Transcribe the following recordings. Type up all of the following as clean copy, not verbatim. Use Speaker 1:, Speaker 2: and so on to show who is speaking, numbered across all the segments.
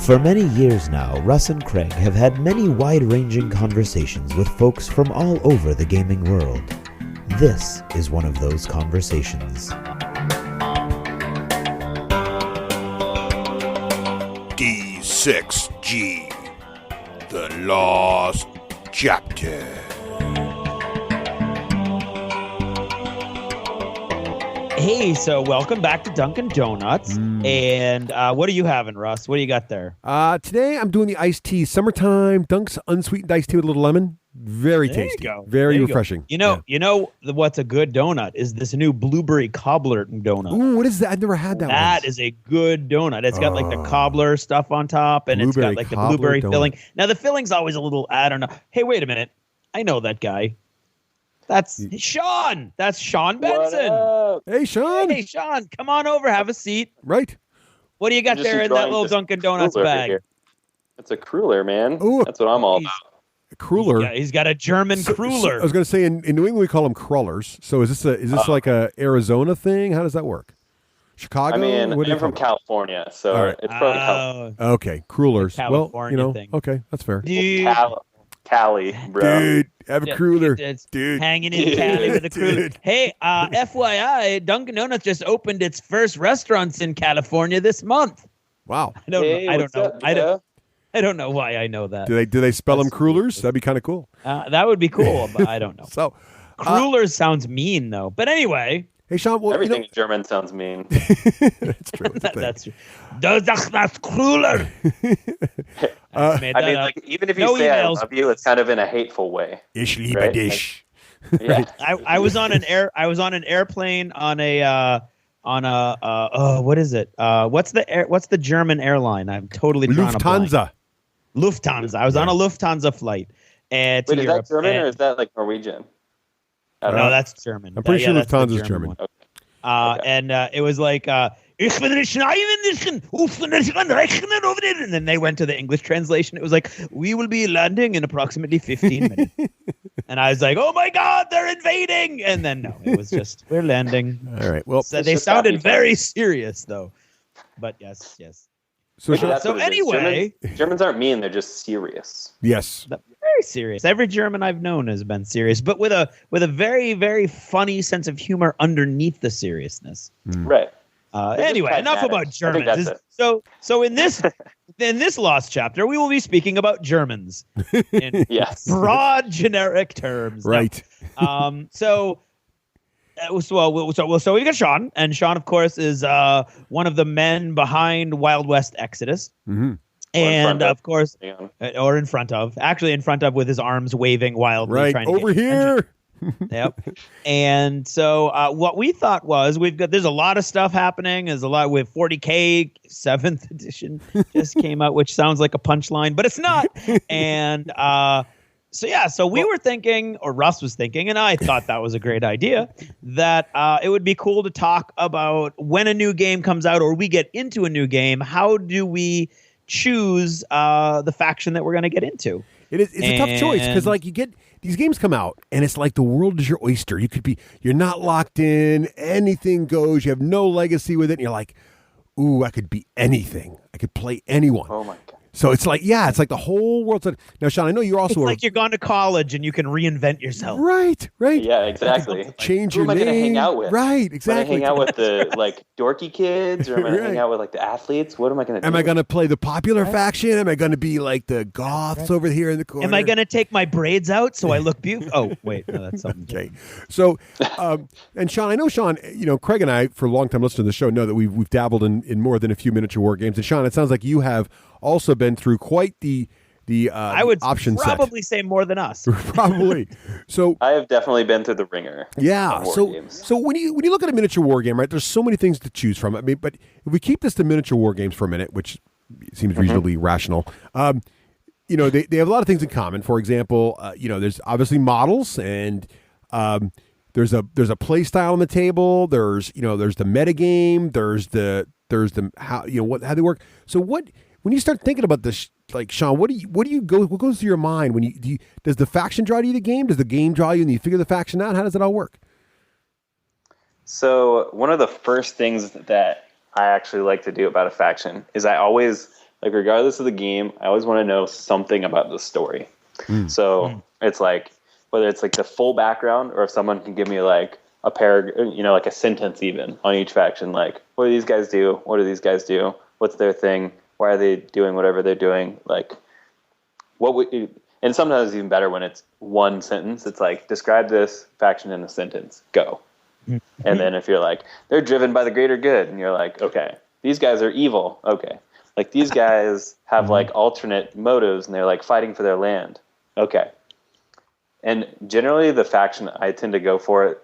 Speaker 1: For many years now, Russ and Craig have had many wide-ranging conversations with folks from all over the gaming world. This is one of those conversations.
Speaker 2: D6G, the Lost Chapter.
Speaker 3: Hey, so welcome back to Dunkin' Donuts. And what are you having, Russ? What do you got there?
Speaker 4: Today I'm doing the iced tea. Summertime Dunk's unsweetened iced tea with a little lemon. Very tasty.
Speaker 3: You go.
Speaker 4: Very refreshing.
Speaker 3: Go. You know what's a good donut is this new blueberry cobbler donut.
Speaker 4: Ooh, what is that? I've never had that one.
Speaker 3: That is a good donut. It's got like the cobbler stuff on top, and it's got like the blueberry filling. Now the filling's always a little, I don't know. Hey, wait a minute. I know that guy. That's Sean. That's Sean Benson.
Speaker 4: Hey, Sean.
Speaker 3: Hey, Sean. Come on over. Have a seat.
Speaker 4: Right.
Speaker 3: What do you got there in that little Dunkin' Donuts bag?
Speaker 5: It's a cruller, man.
Speaker 4: Ooh,
Speaker 5: that's what I'm all about.
Speaker 4: A cruller.
Speaker 3: He's got a German cruller.
Speaker 4: I was going to say in New England we call them crullers. So is this like a Arizona thing? How does that work? Chicago?
Speaker 5: I mean, I'm from California, so it's probably California.
Speaker 4: Okay, crullers.
Speaker 3: California thing.
Speaker 4: Okay, that's fair.
Speaker 3: Dude.
Speaker 5: Cali, bro.
Speaker 4: Dude, have a cruller.
Speaker 3: Dude. Hanging in Cali with a cruller. Hey, FYI, Dunkin' Donuts just opened its first restaurants in California this month.
Speaker 4: Wow.
Speaker 3: I don't know why I know that.
Speaker 4: Do they spell them crullers? That'd be kind of cool.
Speaker 3: That would be cool, but I don't know.
Speaker 4: So,
Speaker 3: crullers sounds mean though. But anyway.
Speaker 4: Hey, Sean. Well,
Speaker 5: everything in German sounds mean.
Speaker 4: That's true.
Speaker 3: That's true. Das cruller.
Speaker 5: I mean, like even if you say emails. I love you, it's kind of in a hateful way.
Speaker 4: Ich liebe dich.
Speaker 5: Yeah.
Speaker 3: I was on an airplane on a what is it? What's the German airline? I'm totally
Speaker 4: Lufthansa.
Speaker 3: Lufthansa. I was on a Lufthansa flight.
Speaker 5: Wait, is that German or is that like Norwegian?
Speaker 3: No, that's German.
Speaker 4: I'm pretty sure Lufthansa is German.
Speaker 3: Okay. And it was like, and then they went to the English translation. It was like, we will be landing in approximately 15 minutes. And I was like, oh my God, they're invading. And then no, it was just, we're landing.
Speaker 4: All right. Well,
Speaker 3: so they sounded very serious though. But yes.
Speaker 4: So
Speaker 3: anyway,
Speaker 5: Germans aren't mean; they're just serious.
Speaker 4: Yes,
Speaker 3: very serious. Every German I've known has been serious, but with a very, very funny sense of humor underneath the seriousness.
Speaker 5: Right.
Speaker 3: Anyway, enough about Germans. So in this Lost Chapter, we will be speaking about Germans in broad, generic terms.
Speaker 4: Right.
Speaker 3: So we got Sean, and Sean, of course, is one of the men behind Wild West Exodus, and of course, or in front of with his arms waving wildly,
Speaker 4: right
Speaker 3: trying
Speaker 4: over here.
Speaker 3: Yep. And so what we thought was there's a lot of stuff happening. There's a lot with 40K 7th edition just came out, which sounds like a punchline, but it's not. And So we were thinking, or Russ was thinking, and I thought that was a great idea, that it would be cool to talk about when a new game comes out or we get into a new game, how do we choose the faction that we're going to get into?
Speaker 4: It's a tough choice because like you get these games come out and it's like the world is your oyster. You're not locked in, anything goes, you have no legacy with it, and you're like, ooh, I could be anything. I could play anyone.
Speaker 5: Oh my God.
Speaker 4: So it's like the whole world's now, Sean, I know you're also
Speaker 3: like you're gone to college and you can reinvent yourself.
Speaker 4: Right.
Speaker 5: Yeah, exactly.
Speaker 4: Change your name.
Speaker 5: Who am I going to hang out with?
Speaker 4: Right, exactly.
Speaker 5: Am I hang out with the like dorky kids, or am I going to hang out with like the athletes? What am I going to do?
Speaker 4: Am I going to play the popular faction? Am I going to be like the goths over here in the corner?
Speaker 3: Am I going to take my braids out so I look beautiful? Oh, wait, no, that's something.
Speaker 4: Okay. So, and Sean, I know Sean, Craig and I, for a long time listeners to the show, know that we've dabbled in more than a few miniature war games. And Sean, it sounds like you have also been through quite the
Speaker 3: I would
Speaker 4: option
Speaker 3: probably say more than us.
Speaker 4: Probably. So
Speaker 5: I have definitely been through the ringer.
Speaker 4: Yeah. So when you look at a miniature war game, right? There's so many things to choose from. I mean, but if we keep this to miniature war games for a minute, which seems reasonably rational, they have a lot of things in common. For example, there's obviously models and there's a play style on the table. There's the meta game. There's the how they work. So when you start thinking about this, like Sean, what goes through your mind when does the faction draw you the game? Does the game draw you and you figure the faction out? How does it all work?
Speaker 5: So one of the first things that I actually like to do about a faction is I always Like, regardless of the game, I always want to know something about the story. So it's like, whether it's like the full background, or if someone can give me like a paragraph, like a sentence even on each faction, like, what do these guys do? What do these guys do? What's their thing? Why are they doing whatever they're doing? Like, and sometimes it's even better when it's one sentence. It's like, describe this faction in a sentence, go. And then if you're like, they're driven by the greater good, and you're like, okay, these guys are evil. Okay. Like, these guys have like alternate motives, and they're like fighting for their land. Okay. And generally the faction I tend to go for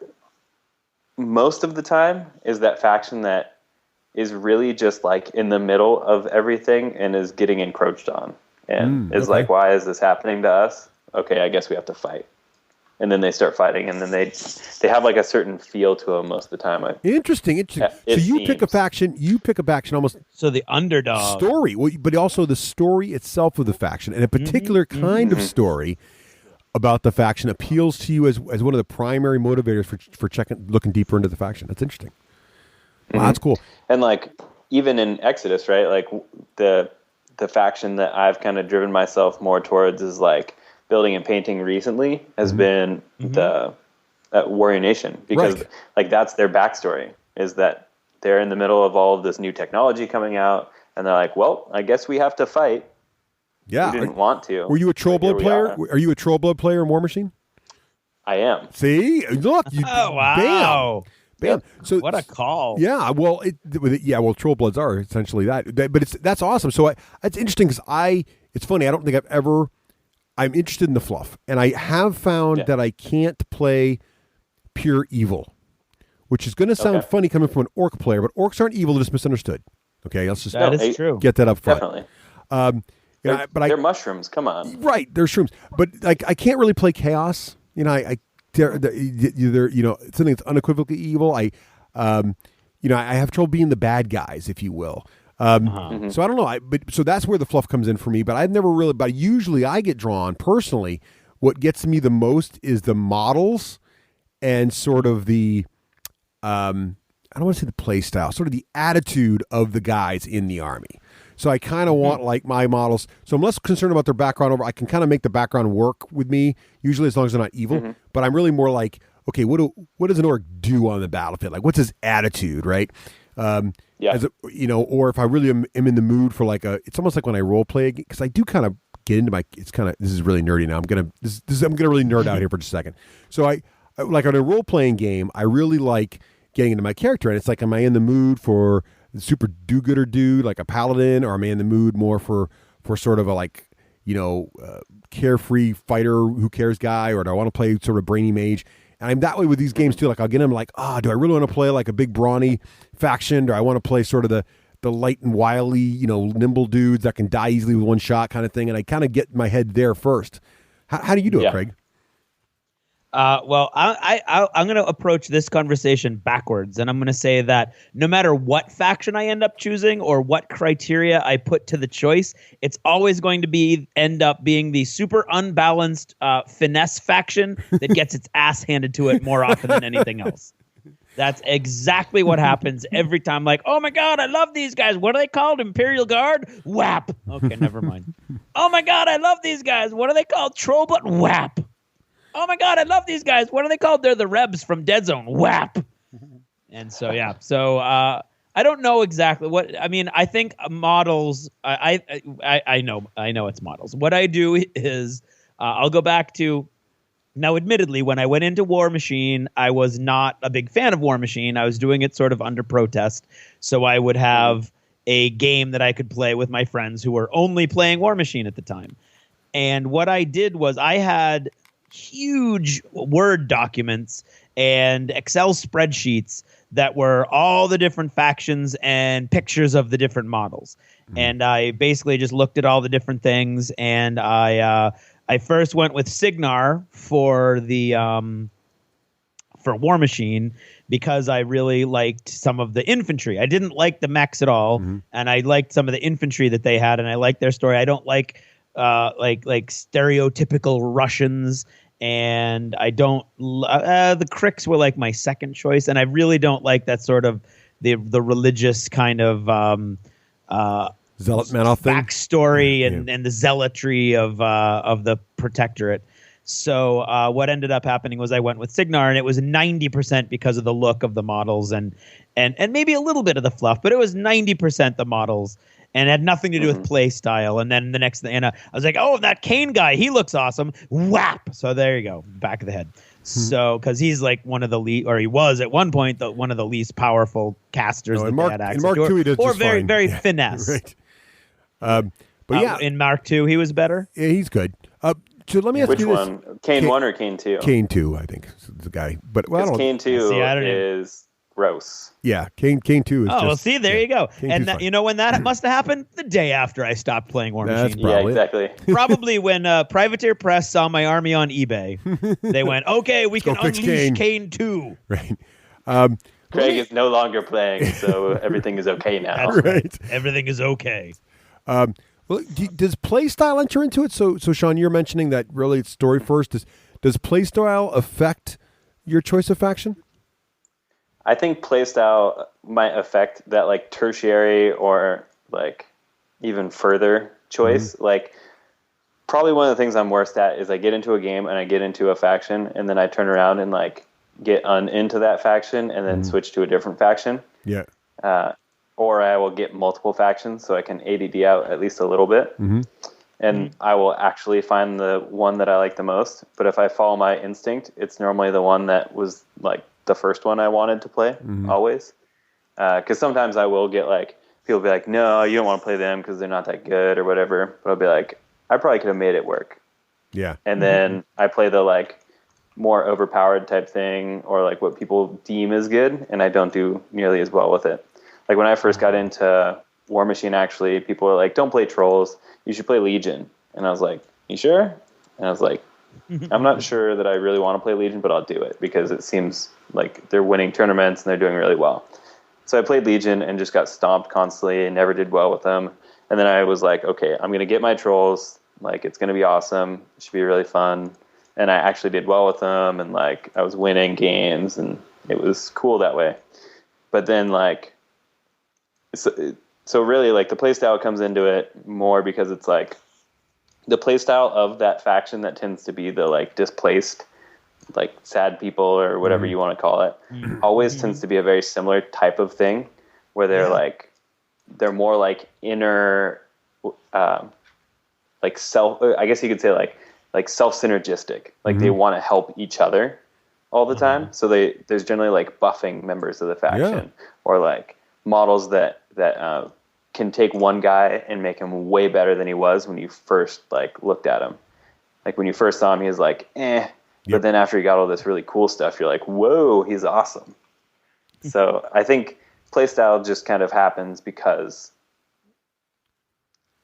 Speaker 5: most of the time is that faction that is really just like in the middle of everything and is getting encroached on. And is like, why is this happening to us? Okay, I guess we have to fight. And then they start fighting, and then they have like a certain feel to them most of the time.
Speaker 4: Interesting. So you pick a faction almost.
Speaker 3: So the underdog
Speaker 4: story, but also the story itself of the faction, and a particular kind of story about the faction appeals to you as one of the primary motivators for looking deeper into the faction. That's interesting. Wow, that's cool.
Speaker 5: And like, even in Exodus, right? Like the faction that I've kind of driven myself more towards is like building and painting recently has been the Warrior Nation, because like that's their backstory, is that they're in the middle of all of this new technology coming out, and they're like, well, I guess we have to fight.
Speaker 4: Yeah,
Speaker 5: we didn't want to.
Speaker 4: Were you a Trollblood player? Are you a Trollblood player in War Machine?
Speaker 5: I am.
Speaker 4: See, look,
Speaker 3: oh wow,
Speaker 4: bam. So
Speaker 3: what a call!
Speaker 4: Yeah, well, Trollbloods are essentially that, but that's awesome. So it's interesting because it's funny. I don't think I'm interested in the fluff, and I have found that I can't play pure evil, which is going to sound funny coming from an orc player, but orcs aren't evil; they're just misunderstood. Okay, let's just
Speaker 3: true.
Speaker 4: Get that up front.
Speaker 5: Definitely. They're mushrooms. Come on.
Speaker 4: Right, they're shrooms. But like, I can't really play chaos. They're something that's unequivocally evil. I have trouble being the bad guys, if you will. So I don't know. So that's where the fluff comes in for me. But I've never really. But usually, I get drawn personally. What gets me the most is the models and sort of the. I don't want to say the play style, sort of the attitude of the guys in the army. So I kind of want like my models. So I'm less concerned about their background. I can kind of make the background work with me, usually as long as they're not evil. But I'm really more like, okay, what does an orc do on the battlefield? Like, what's his attitude, right? Or if I really am in the mood for like it's almost like when I role play, because I do kind of get into this is really nerdy now. I'm gonna really nerd out here for just a second. So I like on a role playing game, I really like getting into my character, and it's like, am I in the mood for the super do-gooder dude, like a paladin, or am I in the mood more for sort of a carefree fighter who cares guy, or do I want to play sort of brainy mage? And I'm that way with these games too. Like, I'll get them like, do I really want to play like a big brawny faction? Do I want to play sort of the light and wily, nimble dudes that can die easily with one shot kind of thing? And I kind of get my head there first. How do you do it, Craig?
Speaker 3: Well, I'm going to approach this conversation backwards, and I'm going to say that no matter what faction I end up choosing or what criteria I put to the choice, it's always going to end up being the super unbalanced finesse faction that gets its ass handed to it more often than anything else. That's exactly what happens every time. Like, oh my God, I love these guys. What are they called? Imperial Guard? Whap. Okay, never mind. Oh my God, I love these guys. What are they called? Trollblood? Whap. Oh my God, I love these guys. What are they called? They're the Rebs from Dead Zone. Whap. And so, yeah. So I don't know exactly what. I mean, I think models. I know it's models. What I do is I'll go back to. Now, admittedly, when I went into War Machine, I was not a big fan of War Machine. I was doing it sort of under protest. So I would have a game that I could play with my friends who were only playing War Machine at the time. And what I did was I had huge Word documents and Excel spreadsheets that were all the different factions and pictures of the different models. And I basically just looked at all the different things, and I first went with Signar for the for War Machine because I really liked some of the infantry. I didn't like the mechs at all, and I liked some of the infantry that they had, and I liked their story. I don't like stereotypical Russians, and I don't the Kricks were like my second choice, and I really don't like that sort of the religious kind of
Speaker 4: Zealot Manoff thing.
Speaker 3: backstory and the zealotry of the Protectorate. So what ended up happening was I went with Signar, and it was 90% because of the look of the models and maybe a little bit of the fluff, but it was 90% the models and had nothing to do with play style. And then the next thing, and I was like, oh, that Kane guy, he looks awesome. Whap! So there you go, back of the head. So because he's like one of the least, or he was at one point one of the least powerful casters that they had access
Speaker 4: Mark
Speaker 3: to,
Speaker 4: II, he does
Speaker 3: or
Speaker 4: just
Speaker 3: very
Speaker 4: fine.
Speaker 3: very finesse.
Speaker 4: Right. But yeah,
Speaker 3: in Mark II, he was better.
Speaker 4: yeah, he's good. So let me ask
Speaker 5: Which
Speaker 4: you this.
Speaker 5: one? Kane 1 or Kane 2?
Speaker 4: Kane 2, I think, is the guy. But well, I don't.
Speaker 5: Kane 2
Speaker 3: See, I don't
Speaker 5: is gross.
Speaker 4: Yeah, Kane 2 is.
Speaker 3: Oh,
Speaker 4: just,
Speaker 3: well, see, there you go.
Speaker 4: Kane
Speaker 3: And
Speaker 4: 2's fine.
Speaker 3: you know when that must have happened? The day after I stopped playing War
Speaker 4: That's
Speaker 3: Machine.
Speaker 4: Probably.
Speaker 5: Yeah, exactly.
Speaker 3: Probably when Privateer Press saw my army on eBay, they went, "Okay, we can
Speaker 4: fix
Speaker 3: unleash
Speaker 4: Kane."
Speaker 3: Kane 2."
Speaker 4: Right.
Speaker 5: Craig is no longer playing, so everything is okay now.
Speaker 4: Right.
Speaker 3: Everything is okay.
Speaker 4: Well, does play style enter into it? So Sean, you're mentioning that really it's story first. Does play style affect your choice of faction?
Speaker 5: I think playstyle might affect that like tertiary or like even further choice. Like probably one of the things I'm worst at is I get into a game and I get into a faction and then I turn around and like get into that faction and then switch to a different faction.
Speaker 4: Yeah.
Speaker 5: Or I will get multiple factions so I can ADD out at least a little bit. And I will actually find the one that I like the most. But if I follow my instinct, it's normally the one that was like the first one I wanted to play, always. Because sometimes I will get like, people be like, no, you don't want to play them because they're not that good or whatever. But I'll be like, I probably could have made it work.
Speaker 4: Yeah.
Speaker 5: And then I play the like more overpowered type thing or like what people deem as good, and I don't do nearly as well with it. Like when I first got into War Machine, actually, people were like, don't play Trolls, you should play Legion. And I was like, you sure? And I was like, I'm not sure that I really want to play Legion, but I'll do it because it seems like they're winning tournaments and they're doing really well. So I played Legion and just got stomped constantly and never did well with them. And then I was like, okay, I'm going to get my Trolls. Like, it's going to be awesome. It should be really fun. And I actually did well with them, and like I was winning games, and it was cool that way. But then like, so really like the playstyle comes into it more because it's like the playstyle of that faction that tends to be the like displaced, like sad people or whatever you want to call it, always tends to be a very similar type of thing where they're like, they're more like inner, like self, I guess you could say like self-synergistic, like they want to help each other all the time. So there's generally like buffing members of the faction or like models that can take one guy and make him way better than he was when you first like looked at him. Like when you first saw him, he was like, but then after he got all this really cool stuff, you're like, whoa, he's awesome. So I think playstyle just kind of happens because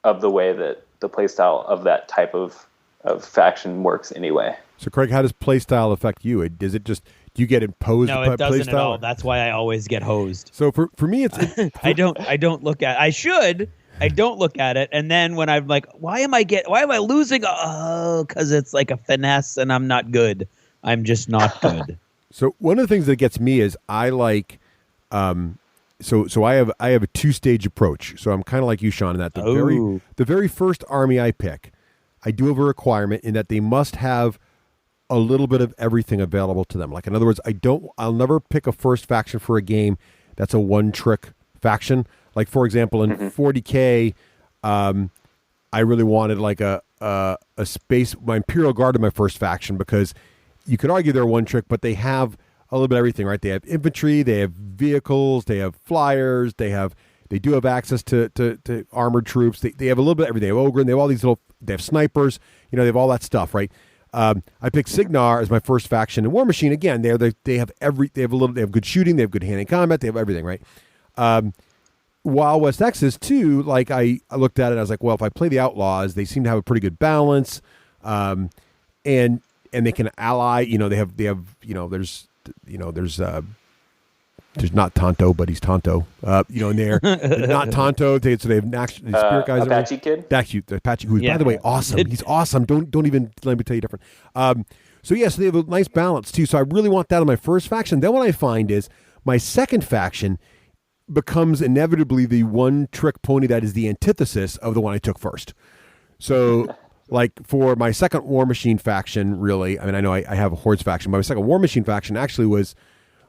Speaker 5: of the way that the playstyle of that type of faction works anyway.
Speaker 4: So Craig, how does playstyle affect you? Does it just, do you get imposed
Speaker 3: No,
Speaker 4: by
Speaker 3: it doesn't at all.
Speaker 4: playstyle?
Speaker 3: That's why I always get hosed.
Speaker 4: So for me, it's
Speaker 3: I don't look at. I should. I don't look at it, and then when I'm like, why am I losing? Oh, because it's like a finesse, and I'm not good. I'm just not good.
Speaker 4: So one of the things that gets me is I like, so I have a 2-stage approach. So I'm kind of like you, Sean, in that the very first army I pick, I do have a requirement in that they must have a little bit of everything available to them. Like in other words, I'll never pick a first faction for a game that's a one-trick faction. Like for example, in 40K, I really wanted like a space, my Imperial Guard in my first faction, because you could argue they're one trick, but they have a little bit of everything, right? They have infantry, they have vehicles, they have flyers, they do have access to armored troops. They have a little bit of everything. They have Ogre, they have all these they have snipers, they have all that stuff, right? I picked Signar as my first faction in War Machine. Again, they have good shooting, they have good hand-in combat, they have everything, right? Wild West X's too, like I looked at it, I was like, well, if I play the Outlaws, they seem to have a pretty good balance, and they can ally. There's not Tonto, but he's Tonto. In there, not Tonto. So they have spirit guys.
Speaker 5: Apache kid.
Speaker 4: Apache, who's by the way awesome. He's awesome. Don't even let me tell you different. So they have a nice balance too. So I really want that on my first faction. Then what I find is my second faction, becomes inevitably the one trick pony that is the antithesis of the one I took first. So, like for my second War Machine faction, really, I mean, I know I have a Hordes faction, but my second War Machine faction actually was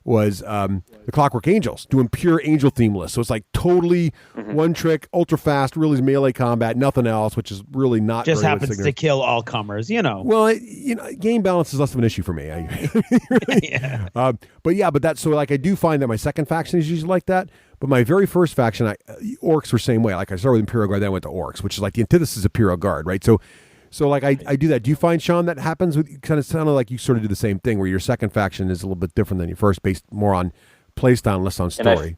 Speaker 4: the Clockwork Angels, doing pure angel theme list. So it's like totally one trick, ultra fast, really melee combat, nothing else, which is really not
Speaker 3: just
Speaker 4: very
Speaker 3: happens to kill all comers, you know.
Speaker 4: Well, game balance is less of an issue for me.
Speaker 3: Yeah.
Speaker 4: But that's so like I do find that my second faction is usually like that. But my very first faction, orcs were same way. Like I started with Imperial Guard, then I went to orcs, which is like the antithesis of Imperial Guard, right? So like I do that. Do you find, Sean, that happens with kind of sounded like you sort of do the same thing where your second faction is a little bit different than your first, based more on play style and less on story?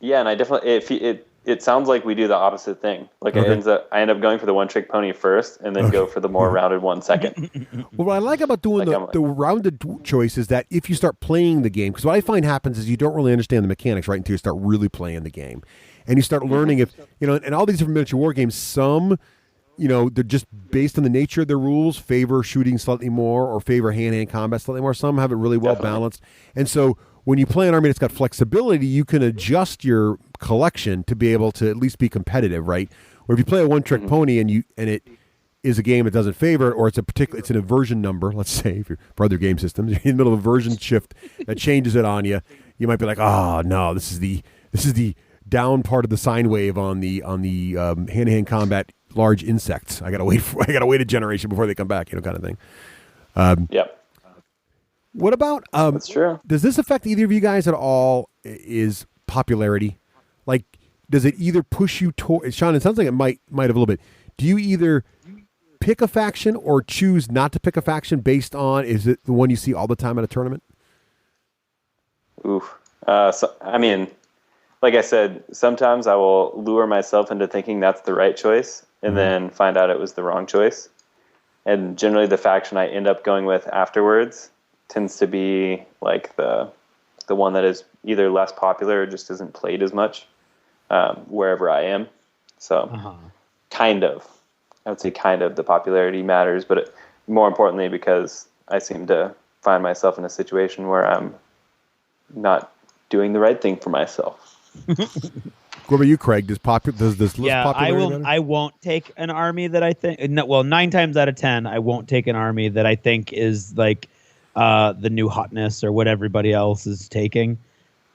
Speaker 5: And I definitely it sounds like we do the opposite thing. Like I end up going for the one trick pony first, and then go for the more rounded one second.
Speaker 4: Well, what I like about doing the rounded choice is that if you start playing the game, because what I find happens is you don't really understand the mechanics right until you start really playing the game, and you start learning if and all these different miniature war games, some. They're just based on the nature of their rules, favor shooting slightly more or favor hand-to-hand combat slightly more. Some have it really well balanced. And so when you play an army that's got flexibility, you can adjust your collection to be able to at least be competitive, right? Or if you play a one-trick pony and it is a game that doesn't favor it, or it's an aversion number, let's say, if you're for other game systems, you're in the middle of a version shift that changes it on you, you might be like, oh, no, this is the down part of the sine wave on the hand-to-hand combat large insects. I gotta wait a generation before they come back, kind of thing.
Speaker 5: Yep.
Speaker 4: What about
Speaker 5: that's true.
Speaker 4: Does this affect either of you guys at all? Is popularity, like, does it either push you toward Sean? It sounds like it might have a little bit. Do you either pick a faction or choose not to pick a faction based on is it the one you see all the time at a tournament?
Speaker 5: Oof. So, I mean, like I said, sometimes I will lure myself into thinking that's the right choice and then find out it was the wrong choice. And generally the faction I end up going with afterwards tends to be like the one that is either less popular or just isn't played as much wherever I am. So I would say kind of the popularity matters, but more importantly because I seem to find myself in a situation where I'm not doing the right thing for myself.
Speaker 4: What about you, Craig? Does this list popularity?
Speaker 3: I won't take an army that I think. No, well, 9 times out of 10, I won't take an army that I think is like the new hotness or what everybody else is taking.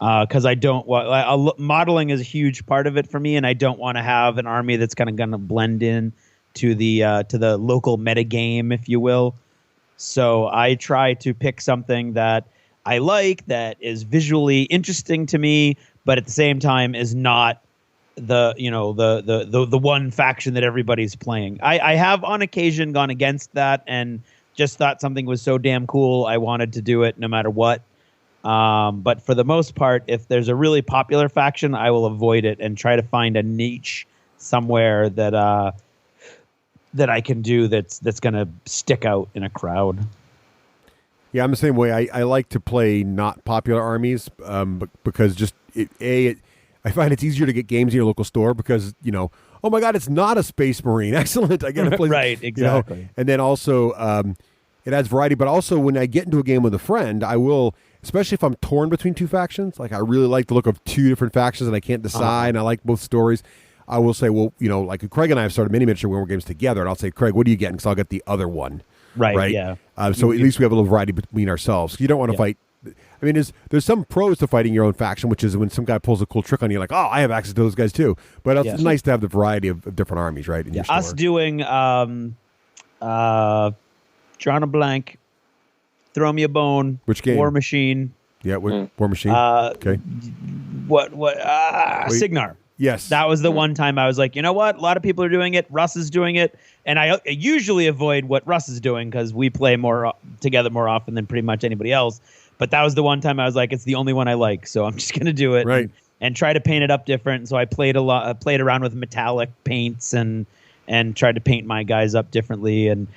Speaker 3: Because I don't want modeling is a huge part of it for me, and I don't want to have an army that's kind of going to blend in to the local meta game, if you will. So I try to pick something that I like, that is visually interesting to me, but at the same time is not the one faction that everybody's playing. I have on occasion gone against that and just thought something was so damn cool I wanted to do it no matter what. But for the most part, if there's a really popular faction, I will avoid it and try to find a niche somewhere that I can do that's going to stick out in a crowd.
Speaker 4: Yeah, I'm the same way. I like to play not popular armies because I find it's easier to get games in your local store because, oh my God, it's not a Space Marine. Excellent. I get to play.
Speaker 3: Right, exactly.
Speaker 4: And then also it adds variety. But also when I get into a game with a friend, I will, especially if I'm torn between two factions, like I really like the look of two different factions and I can't decide and I like both stories. I will say, well, like Craig and I have started mini miniature war games together, and I'll say, Craig, what are you getting? Because I'll get the other one.
Speaker 3: Right. Yeah.
Speaker 4: So at least we have a little variety between ourselves. You don't want to fight. I mean, there's some pros to fighting your own faction, which is when some guy pulls a cool trick on you, like, oh, I have access to those guys too. But it's nice to have the variety of different armies, right? In your store.
Speaker 3: Us doing, drawing a blank, throw me a bone.
Speaker 4: Which game?
Speaker 3: War Machine.
Speaker 4: Yeah, War Machine. Okay.
Speaker 3: What? Signar.
Speaker 4: Yes.
Speaker 3: That was the one time I was like, you know what? A lot of people are doing it. Russ is doing it. And I usually avoid what Russ is doing because we play together more often than pretty much anybody else. But that was the one time I was like, it's the only one I like. So I'm just going to do it and try to paint it up different. And so I played around with metallic paints and tried to paint my guys up differently. And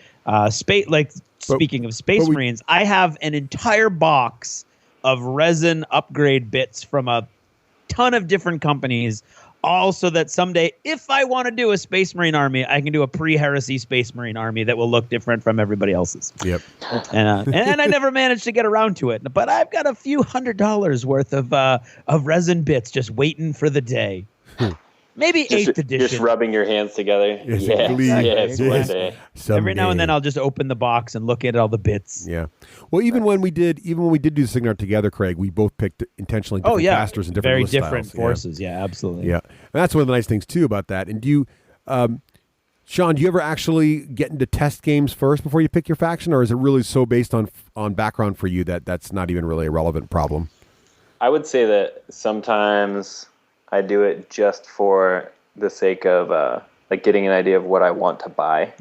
Speaker 3: speaking of Space Marines, I have an entire box of resin upgrade bits from a ton of different companies, all so that someday, if I want to do a Space Marine army, I can do a pre-heresy Space Marine army that will look different from everybody else's.
Speaker 4: Yep.
Speaker 3: And I never managed to get around to it, but I've got a few $100 worth of resin bits just waiting for the day. Maybe 8th edition.
Speaker 5: Just rubbing your hands together.
Speaker 4: Yes,
Speaker 5: Yes, one day.
Speaker 3: Every now and then I'll just open the box and look at all the bits.
Speaker 4: Yeah. Well, even when we did do the SIGNAR together, Craig, we both picked intentionally different casters and different
Speaker 3: very
Speaker 4: list
Speaker 3: different
Speaker 4: styles.
Speaker 3: forces. Yeah, absolutely.
Speaker 4: Yeah. And that's one of the nice things too about that. And do you, Sean, do you ever actually get into test games first before you pick your faction, or is it really so based on background for you that that's not even really a relevant problem?
Speaker 5: I would say that sometimes I do it just for the sake of like getting an idea of what I want to buy.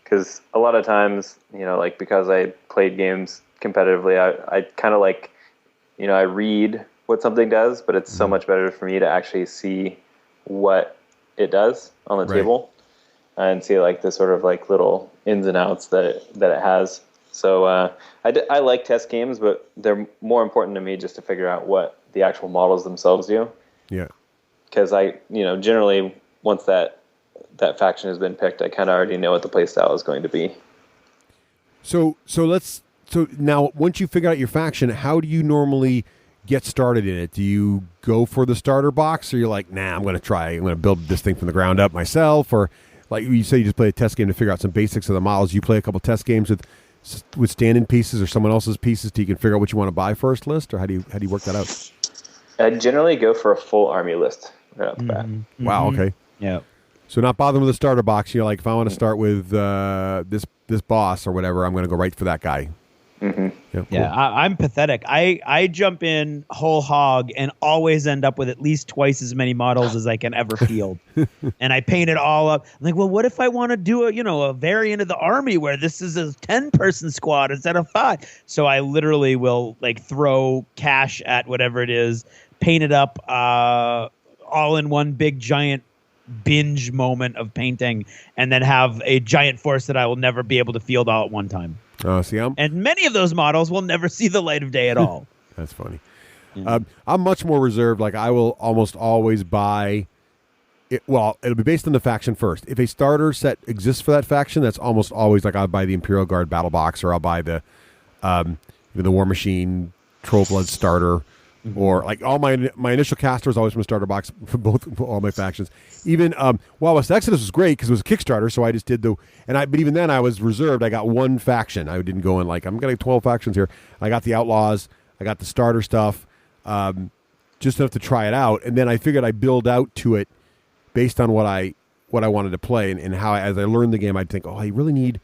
Speaker 5: Because a lot of times, like because I played games competitively, I kind of like, I read what something does, but it's so much better for me to actually see what it does on the table and see like the sort of like little ins and outs that it has. So I like test games, but they're more important to me just to figure out what the actual models themselves do.
Speaker 4: Yeah.
Speaker 5: Because I, generally once that faction has been picked, I kind of already know what the playstyle is going to be. So
Speaker 4: now once you figure out your faction, how do you normally get started in it? Do you go for the starter box, or you're like, nah, I'm going to build this thing from the ground up myself? Or like you say, you just play a test game to figure out some basics of the models. You play a couple test games with stand-in pieces or someone else's pieces till you can figure out what you want to buy first list, or how do you work that out?
Speaker 5: I generally go for a full army list right off the bat.
Speaker 4: Wow. Okay.
Speaker 3: Yeah.
Speaker 4: So not bothering with a starter box. You're like, if I want to start with this boss or whatever, I'm going to go right for that guy.
Speaker 5: Mm-hmm.
Speaker 4: Yeah, cool.
Speaker 3: Yeah, I'm pathetic. I jump in whole hog and always end up with at least twice as many models as I can ever field. And I paint it all up. I'm like, well, what if I want to do a variant of the army where this is a 10-person squad instead of 5? So I literally will like throw cash at whatever it is, paint it up all in one big giant binge moment of painting, and then have a giant force that I will never be able to field all at one time. And many of those models will never see the light of day at all.
Speaker 4: That's funny. Yeah. I'm much more reserved. Like I will almost always buy it. Well, it'll be based on the faction first. If a starter set exists for that faction, that's almost always like I'll buy the Imperial Guard battle box, or I'll buy the War Machine Troll Blood starter, or like all my initial caster is always from a starter box for all my factions. Even Wild West Exodus was great because it was a Kickstarter, so I just did but even then I was reserved. I got one faction. I didn't go in like I'm getting 12 factions here. I got the Outlaws, I got the starter stuff, just enough to try it out, and then I figured I'd build out to it based on what I wanted to play, and how as I learned the game, I'd think, I really need,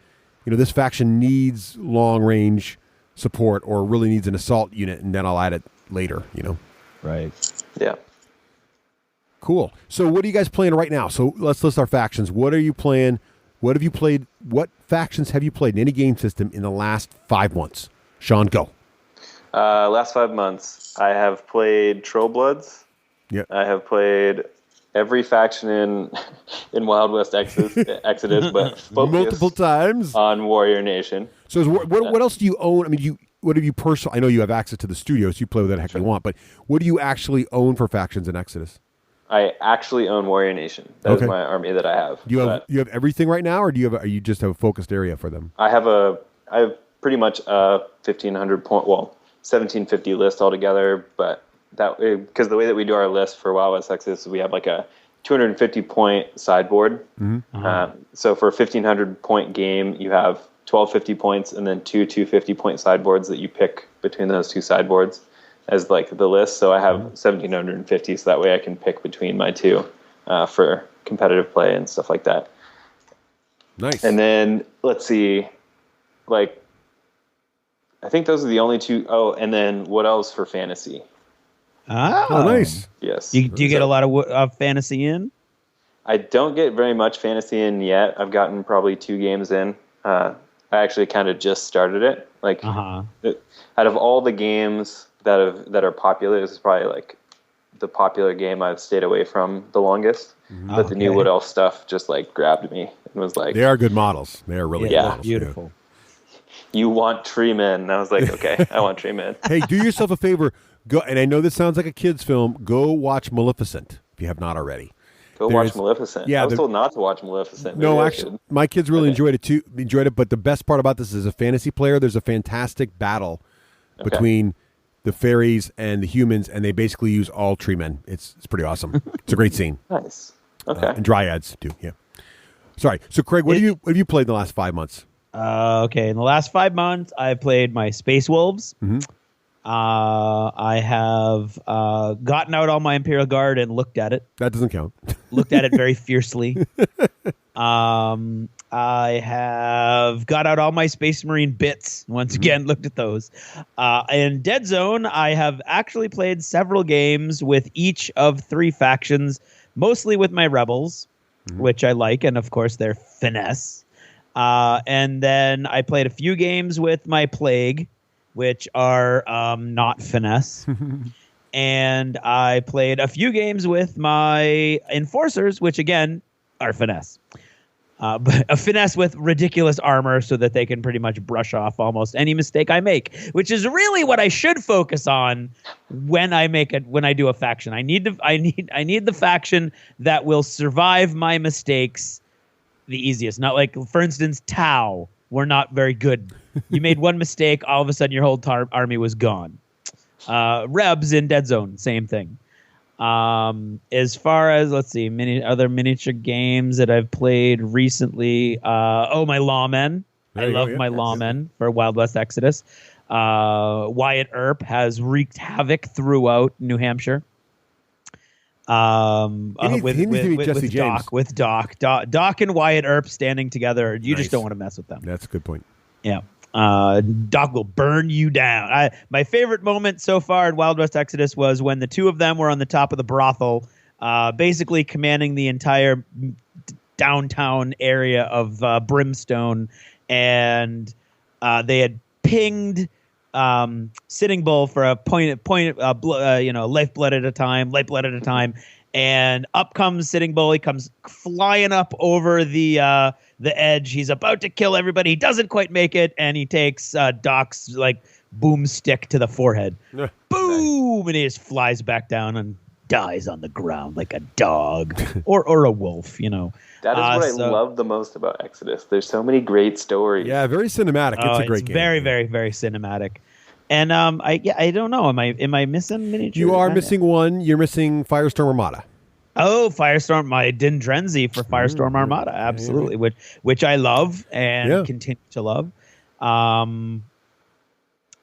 Speaker 4: this faction needs long range support or really needs an assault unit, and then I'll add it later.
Speaker 3: Right.
Speaker 5: Yeah.
Speaker 4: Cool. So what are you guys playing right now? So let's list our factions. What are you playing? What have you played? What factions have you played in any game system in the last 5 months? Sean, go.
Speaker 5: Last 5 months, I have played Troll Bloods.
Speaker 4: Yep.
Speaker 5: I have played every faction in Wild West Exodus, but
Speaker 4: multiple times
Speaker 5: on Warrior Nation.
Speaker 4: So what else do you own? I mean, what have you personally? I know you have access to the studio, so you play with whatever the heck you want. But what do you actually own for factions in Exodus?
Speaker 5: I actually own Warrior Nation. That is my army that I have.
Speaker 4: Do you have everything right now, or are you just have a focused area for them?
Speaker 5: I have pretty much a 1750 list altogether, but that because the way that we do our list for Wild West Exodus is we have like a 250 point sideboard. Mm-hmm. So for a 1500 point game, you have 1250 points and then two 250 point sideboards that you pick between those two sideboards as like the list. So I have 1750, so that way I can pick between my two for competitive play and stuff like that.
Speaker 4: Nice.
Speaker 5: And then let's see, like I think those are the only two. Oh, and then what else for fantasy?
Speaker 4: Oh, nice.
Speaker 5: Yes.
Speaker 3: Do you get a lot of fantasy in?
Speaker 5: I don't get very much fantasy in yet. I've gotten probably 2 games in. I actually kind of just started it. Like out of all the games that are popular, this is probably like the popular game I've stayed away from the longest. Mm-hmm. But the new Wood Elf stuff just like grabbed me and was like,
Speaker 4: they are good models. They are really good models.
Speaker 3: Beautiful.
Speaker 5: You want tree men? And I was like, okay, I want tree men.
Speaker 4: Hey, do yourself a favor. Go, and I know this sounds like a kid's film. Go watch Maleficent. if you have not already.
Speaker 5: Go watch Maleficent.
Speaker 4: Yeah,
Speaker 5: I was told not to watch Maleficent. Maybe
Speaker 4: No,
Speaker 5: I
Speaker 4: actually,
Speaker 5: should.
Speaker 4: my kids really enjoyed it, but the best part about this is, as a fantasy player, there's a fantastic battle between the fairies and the humans, and they basically use all tree men. It's pretty awesome. It's a great scene.
Speaker 5: Nice. Okay.
Speaker 4: And dryads too. Yeah. Sorry. So, Craig, what have you played in the last 5 months?
Speaker 3: Okay, in the last 5 months, I've played my Space Wolves.
Speaker 4: Mm-hmm.
Speaker 3: I have gotten out all my Imperial Guard and looked at it.
Speaker 4: That doesn't count.
Speaker 3: Looked at it very fiercely. I have got out all my Space Marine bits. Once again, looked at those. In Dead Zone, I have actually played several games with each of 3 factions, mostly with my Rebels, which I like, and of course they're finesse. And then I played a few games with my Plague, which are not finesse. And I played a few games with my Enforcers, which again are finesse. But a finesse with ridiculous armor so that they can pretty much brush off almost any mistake I make, which is really what I should focus on when I do a faction. I need the faction that will survive my mistakes the easiest. Not like, for instance, Tau were not very good. You made one mistake, all of a sudden your whole army was gone. Rebs in Dead Zone, same thing. As far as, let's see, other miniature games that I've played recently, my Lawmen. I love my Lawmen for Wild West Exodus. Wyatt Earp has wreaked havoc throughout New Hampshire.
Speaker 4: Jesse James.
Speaker 3: With Doc and Wyatt Earp standing together. You just don't want to mess with them.
Speaker 4: That's a good point.
Speaker 3: Yeah. Doc will burn you down. My favorite moment so far in Wild West Exodus was when the two of them were on the top of the brothel, basically commanding the entire downtown area of Brimstone, and they had pinged Sitting Bull for a lifeblood at a time, and up comes Sitting Bull. He comes flying up over the edge. He's about to kill everybody. He doesn't quite make it, and he takes Doc's boomstick to the forehead. Boom! And he just flies back down and dies on the ground like a dog or a wolf. That is
Speaker 5: what I love the most about Exodus. There's so many great stories.
Speaker 4: Yeah, very cinematic. It's a great game.
Speaker 3: Very, very, very cinematic. And I don't know. Am I missing miniatures?
Speaker 4: You are missing one. You're missing Firestorm Armada.
Speaker 3: Oh, Firestorm! My Dindrenzi for Firestorm Armada, absolutely, which I love and continue to love.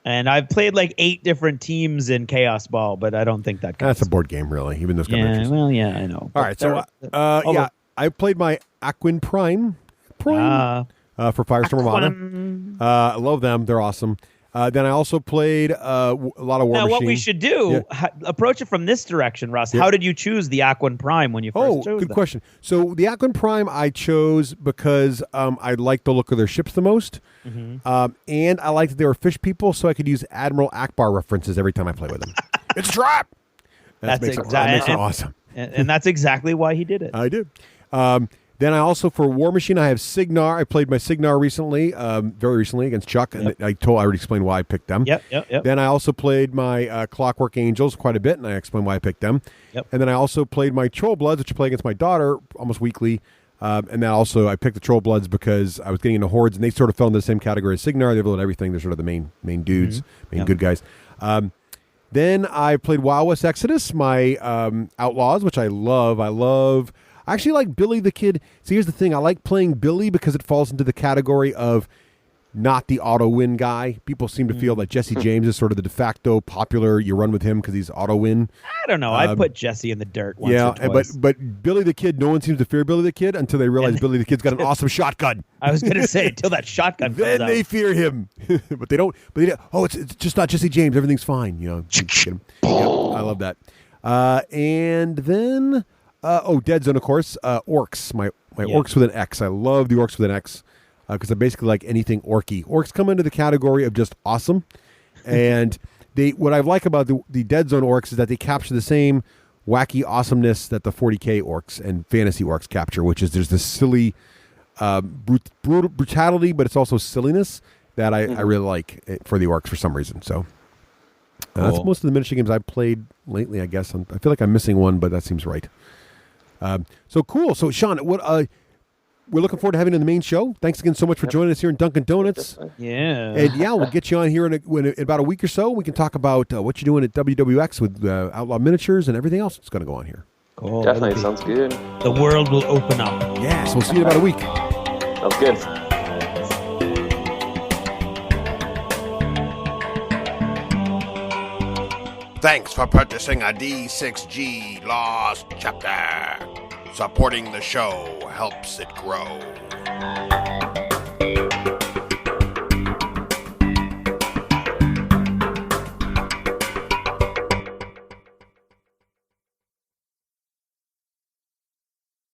Speaker 3: And I've played 8 different teams in Chaos Ball, but I don't think that counts.
Speaker 4: That's a board game, really. Even those
Speaker 3: I know.
Speaker 4: All right, so I played my Aquin Prime for Firestorm Armada. I love them; they're awesome. Then I also played a lot of War Machine.
Speaker 3: What we should do, approach it from this direction, Russ. How did you choose the Aquin Prime when you first chose
Speaker 4: good
Speaker 3: them?
Speaker 4: question. So the Aquin Prime I chose because I liked the look of their ships the most. Mm-hmm. And I liked that they were fish people, so I could use Admiral Akbar references every time I play with them. It's a trap! That makes it awesome.
Speaker 3: And that's exactly why he did it.
Speaker 4: I did. Then I also, for War Machine, I have Signar. I played my Signar recently, very recently against Chuck, and I already explained why I picked them.
Speaker 3: Yep.
Speaker 4: Then I also played my Clockwork Angels quite a bit, and I explained why I picked them.
Speaker 3: Yep.
Speaker 4: And then I also played my Troll Bloods, which I play against my daughter almost weekly. And then also I picked the Troll Bloods because I was getting into Hordes, and they sort of fell into the same category as Signar. They've loaded everything. They're sort of the main dudes, good guys. Then I played Wild West Exodus, my Outlaws, which I love. I actually like Billy the Kid. See, here's the thing. I like playing Billy because it falls into the category of not the auto-win guy. People seem to feel that Jesse James is sort of the de facto popular. You run with him because he's auto-win.
Speaker 3: I don't know. I put Jesse in the dirt once or twice.
Speaker 4: But Billy the Kid, no one seems to fear Billy the Kid until they realize Billy the Kid's got an awesome shotgun.
Speaker 3: I was going to say, until that shotgun comes out.
Speaker 4: Then they fear him. But they don't. It's just not Jesse James. Everything's fine. I love that. And then... Dead Zone, of course. Orcs. My Orcs with an X. I love the Orcs with an X because I basically like anything orky. Orcs come into the category of just awesome. And what I like about the Dead Zone Orcs is that they capture the same wacky awesomeness that the 40K Orcs and Fantasy Orcs capture, which is there's this silly brutality, but it's also silliness that I really like for the Orcs for some reason. So That's
Speaker 3: Cool.
Speaker 4: most of the miniature games I've played lately, I guess. I feel like I'm missing one, but that seems right. So cool. So, Sean, we're looking forward to having you on the main show. Thanks again so much for joining us here in Dunkin' Donuts.
Speaker 3: Yeah.
Speaker 4: And yeah, we'll get you on here in about a week or so. We can talk about what you're doing at WWX with Outlaw Miniatures and everything else that's going to go on here.
Speaker 3: Cool.
Speaker 5: Definitely sounds good.
Speaker 3: The world will open up.
Speaker 4: Yeah, so we'll see you in about a week.
Speaker 5: Sounds good.
Speaker 2: Thanks for purchasing a D6G Lost Chapter. Supporting the show helps it grow.